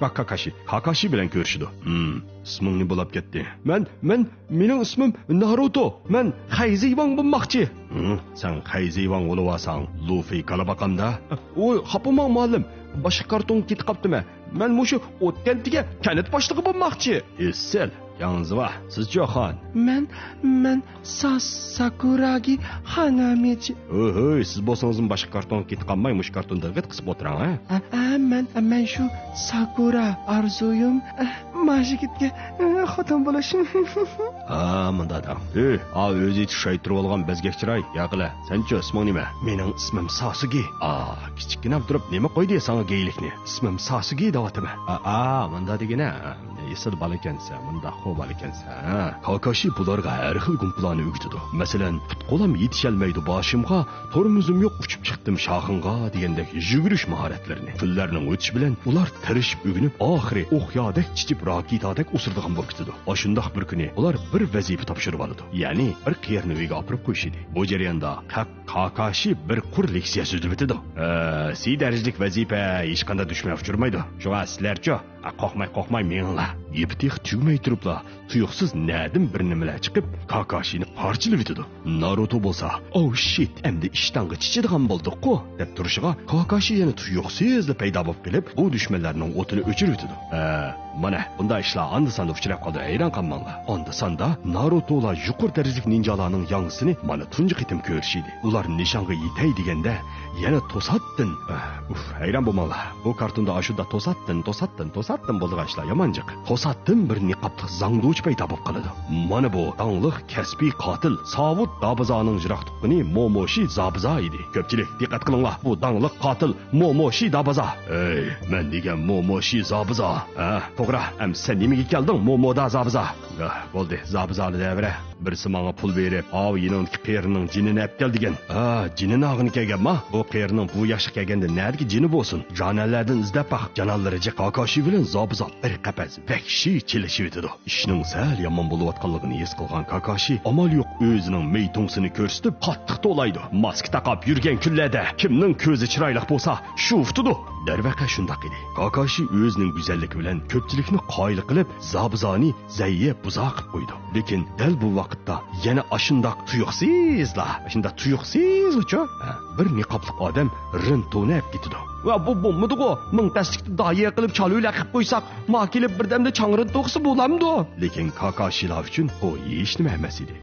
Kakashi bilan ko'rishdi. Ismingni bo'lib ketdi. Mening ismim Naruto. Men Hayzivang bo'lmoqchi. Sen Hayzivang bo'lasan. Luffy qalabaqanda. Oy, xapamang muallim. Boshqa karton ketib qopdimi? Men mushu o'tgantiga kanat boshlig'i bo'lmoqchi. Sel, yangziva, siz Johan. Men Sakuragi Hanamichi. Oy, siz bo'lsangiz boshqa karton ketib qolmay, mush kartonda g'it qisib o'tiring, ha? Men shu Sakura arzuyim mashigitga xotin bo'lishim. Mundada. O'zi tushaytirib olgan bezgakchiray, yaqila. Senchi isming nima? Mening ismim Sasuke. Kichikgina turib nima qo'ydi senga geylikni? Ismim Sasuke deyaptimi? Munda degina. Esil balakansa, munda xo'p balakansa. Kakashi bularga har xil gumplarni o'gitdi. Masalan, qo'lim yetishalmaydi boshimga, tormuzim yo'q uchib chiqdim shoxinga degandek yugurish mahoratlarini. Kunlarning o'tishi bilan ular tirishib o'ginib, oxiri o'xyodek chichib raketadek usurdigan bo'libdi. Oshundoq bir kuni ular bir vazifa topshirib oldi. Ya'ni bir qiyerni uyga olib qo'yishdi. Bu jarayonda Kakashi bir qur leksiya so'zlab o'tdi. Si darajalik vazifa hech qanday dushman uchirmaydi. Shunga sizlarcha qo'rqmay meninglar. Yeptih tugmay turibla, tuyuqsiz nadim bir nimalar chiqib, Kakashini parchilab o'tdi. Naruto bo'lsa, "Oh shit, endi ishtanga chichidigan bo'ldi-ku" deb turishiga, Kakashi yana tuyuqsizla paydo bo'lib kelib, bu dushmanlarning o'tini o'chirib o'tdi. Mana bunday ishlar anda-sanda uchrab qoldi, hayron qolmanglar. Anda-sanda Narutolar yuqori darajalik ninjalarning yangisini mana tunji qitim ko'rishidi. Ular nishonga yetay deganda yana to'satdin. Hayron bo'lmanglar. Bu kartonda ashunda to'satdin bo'lgan ishlar yomonjiq. To'satdin bir niqobli zangduch paydo bo'lib qoladi. Mana bu dangliq kasbiy qotil Savut Dabazaning jiroq tuqqani Momoshi Zabuza edi. Ko'pchilik diqqat qilinglar. Bu dangliq qotil Momoshi Dabaza. Men degan Momoshi Zabuza. To'g'ri, sen nimaga kelding Momoda Zabuza? Bo'ldi, Zabuzani davra. Birisi menga pul berib, yining qiyrining jinini olib kel degan. Jinini og'ini kelganmi? Bu qiyrining bu yoshga kelganda nariga jini bo'lsin. Janalardan izlab baq. Janallariga Kakashi bilan Zabuza bir qapas vahshiy chilishib o'tdi. Ishning sal yomon bo'layotganligini his qilgan Kakashi amal yo'q o'zining meytungsini ko'rsatib qattiq to'laydi. Maska taqib yurgan kunlarda kimning ko'zi chiroyli bo'lsa, shu uftudu. Darvaqa shundoq edi. Kakashi o'zining go'zalligi bilan ko'pchilikni qoyil qilib, Zabuzani zayya buzo qilib qo'ydi. Lekin dal bu vaqtda yana ashundoq tuyuqsiz-chi? Bir niqobli odam Rintoni olib ketdi. Va bu bo'lmadi-ku. Ming taslikni doya qilib chaluvlar qilib qo'ysak, ma kelib birdamda changrin to'qsi bo'lamdi. Lekin Kakashilar uchun u hech nima emas edi.